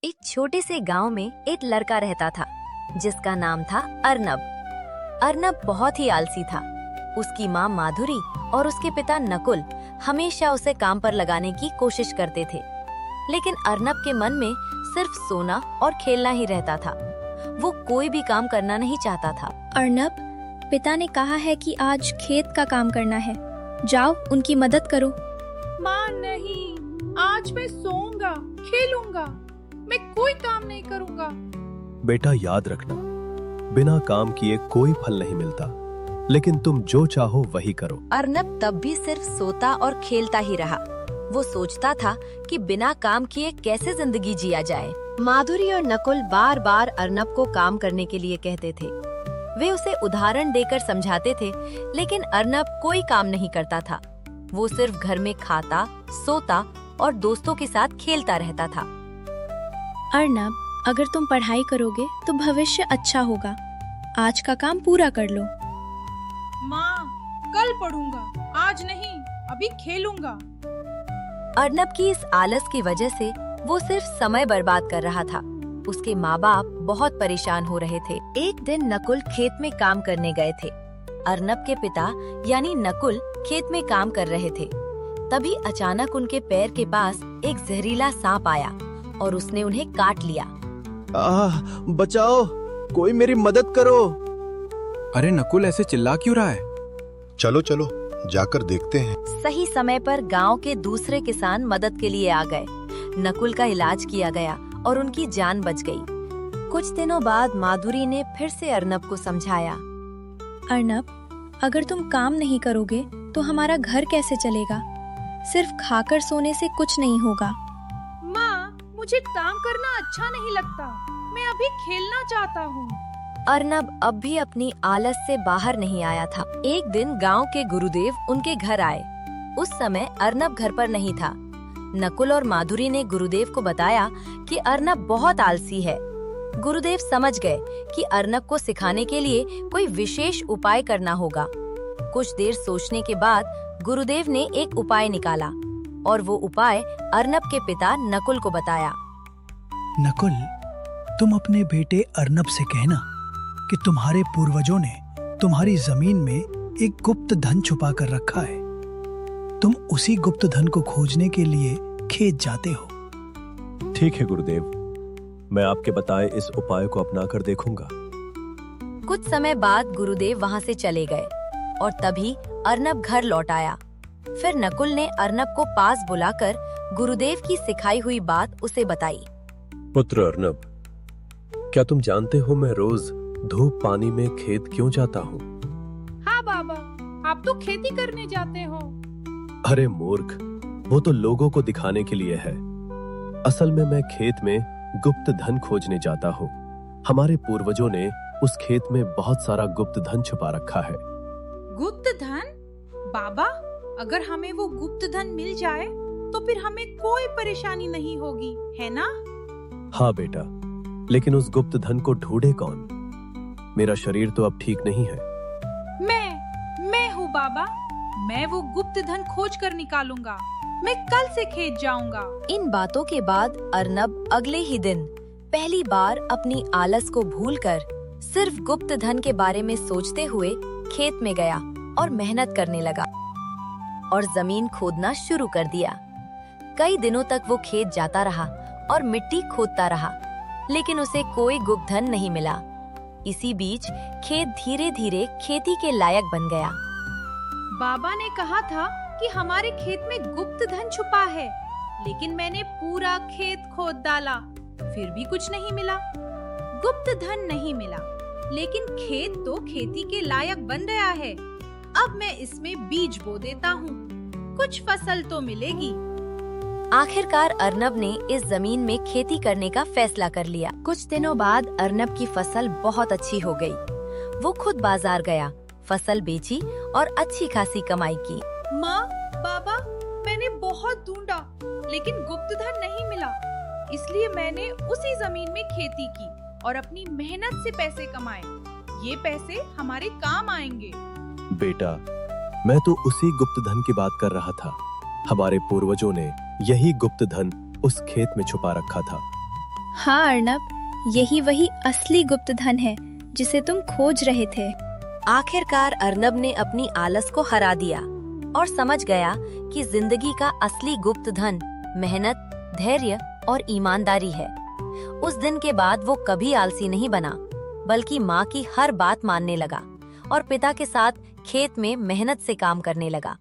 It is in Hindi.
एक छोटे से गांव में एक लड़का रहता था जिसका नाम था अर्नब। अर्नब बहुत ही आलसी था। उसकी माँ माधुरी और उसके पिता नकुल हमेशा उसे काम पर लगाने की कोशिश करते थे, लेकिन अर्नब के मन में सिर्फ सोना और खेलना ही रहता था। वो कोई भी काम करना नहीं चाहता था। अर्नब, पिता ने कहा है कि आज खेत का काम करना है, जाओ उनकी मदद करो। माँ नहीं, आज मैं सोऊंगा, खेलूंगा, मैं कोई काम नहीं करूंगा। बेटा याद रखना, बिना काम किए कोई फल नहीं मिलता, लेकिन तुम जो चाहो वही करो। अर्नब तब भी सिर्फ सोता और खेलता ही रहा। वो सोचता था कि बिना काम किए कैसे जिंदगी जिया जाए। माधुरी और नकुल बार बार अर्नब को काम करने के लिए कहते थे। वे उसे उदाहरण देकर समझाते थे, लेकिन अर्नब कोई काम नहीं करता था। वो सिर्फ घर में खाता, सोता और दोस्तों के साथ खेलता रहता था। अर्नब, अगर तुम पढ़ाई करोगे तो भविष्य अच्छा होगा। आज का काम पूरा कर लो। माँ, कल पढ़ूंगा, आज नहीं, अभी खेलूंगा। अर्नब की इस आलस की वजह से वो सिर्फ समय बर्बाद कर रहा था। उसके माँ बाप बहुत परेशान हो रहे थे। एक दिन नकुल खेत में काम करने गए थे। अर्नब के पिता यानी नकुल खेत में काम कर रहे थे। तभी अचानक उनके पैर के पास एक जहरीला सांप आया और उसने उन्हें काट लिया। बचाओ, कोई मेरी मदद करो। अरे नकुल, ऐसे चिल्ला क्यों रहा है? चलो चलो जाकर देखते हैं। सही समय पर गांव के दूसरे किसान मदद के लिए आ गए। नकुल का इलाज किया गया और उनकी जान बच गई। कुछ दिनों बाद माधुरी ने फिर से अर्नब को समझाया। अर्नब, अगर तुम काम नहीं करोगे तो हमारा घर कैसे चलेगा? सिर्फ खाकर सोने से कुछ नहीं होगा। माँ, मुझे काम करना अच्छा नहीं लगता, मैं अभी खेलना चाहता हूँ। अर्नब अब भी अपनी आलस से बाहर नहीं आया था। एक दिन गांव के गुरुदेव उनके घर आए। उस समय अर्नब घर पर नहीं था। नकुल और माधुरी ने गुरुदेव को बताया कि अर्नब बहुत आलसी है। गुरुदेव समझ गए कि अर्नब को सिखाने के लिए कोई विशेष उपाय करना होगा। कुछ देर सोचने के बाद गुरुदेव ने एक उपाय निकाला और वो उपाय अर्नब के पिता नकुल को बताया। नकुल, तुम अपने बेटे अर्नब से कहना कि तुम्हारे पूर्वजों ने तुम्हारी जमीन में एक गुप्त धन छुपा कर रखा है। तुम उसी गुप्त धन को खोजने के लिए खेत जाते हो। ठीक है गुरुदेव, मैं आपके बताए इस उपाय को अपना कर देखूंगा। कुछ समय बाद गुरुदेव वहाँ से चले गए और तभी अर्नब घर लौट आया। फिर नकुल ने अर्नब को पास बुलाकर गुरुदेव की सिखाई हुई बात उसे बताई। पुत्र अर्नब, क्या तुम जानते हो मैं रोज धूप पानी में खेत क्यों जाता हूँ? हाँ बाबा, आप तो खेती करने जाते हो। अरे मूर्ख, वो तो लोगों को दिखाने के लिए है। असल में मैं खेत में गुप्त धन खोजने जाता हूँ। हमारे पूर्वजों ने उस खेत में बहुत सारा गुप्त धन छुपा रखा है। गुप्त धन? बाबा, अगर हमें वो गुप्त धन मिल जाए तो फिर हमें कोई परेशानी नहीं होगी, है ना? हाँ बेटा, लेकिन उस गुप्त धन को ढूंढे कौन? मेरा शरीर तो अब ठीक नहीं है। मैं हूँ बाबा, मैं वो गुप्त धन खोज कर निकालूंगा। मैं कल से खेत जाऊंगा। इन बातों के बाद अर्नब अगले ही दिन पहली बार अपनी आलस को भूलकर सिर्फ गुप्त धन के बारे में सोचते हुए खेत में गया और मेहनत करने लगा और जमीन खोदना शुरू कर दिया। कई दिनों तक वो खेत जाता रहा और मिट्टी खोदता रहा, लेकिन उसे कोई गुप्त धन नहीं मिला। इसी बीच खेत धीरे धीरे खेती के लायक बन गया। बाबा ने कहा था कि हमारे खेत में गुप्त धन छुपा है, लेकिन मैंने पूरा खेत खोद डाला, फिर भी कुछ नहीं मिला। गुप्त धन नहीं मिला, लेकिन खेत तो खेती के लायक बन गया है। अब मैं इसमें बीज बो देता हूँ, कुछ फसल तो मिलेगी। आखिरकार अर्नब ने इस जमीन में खेती करने का फैसला कर लिया। कुछ दिनों बाद अर्नब की फसल बहुत अच्छी हो गई। वो खुद बाजार गया, फसल बेची और अच्छी खासी कमाई की। माँ, बाबा, मैंने बहुत ढूंढा, लेकिन गुप्त धन नहीं मिला। इसलिए मैंने उसी जमीन में खेती की और अपनी मेहनत से पैसे कमाए। ये पैसे हमारे काम आएंगे। बेटा, मैं तो उसी गुप्त धन की बात कर रहा था। हमारे पूर्वजों ने यही गुप्त धन उस खेत में छुपा रखा था। हाँ अर्नब, यही वही असली गुप्त धन है जिसे तुम खोज रहे थे। आखिरकार अर्नब ने अपनी आलस को हरा दिया और समझ गया कि जिंदगी का असली गुप्त धन मेहनत, धैर्य और ईमानदारी है। उस दिन के बाद वो कभी आलसी नहीं बना, बल्कि माँ की हर बात मानने लगा और पिता के साथ खेत में मेहनत से काम करने लगा।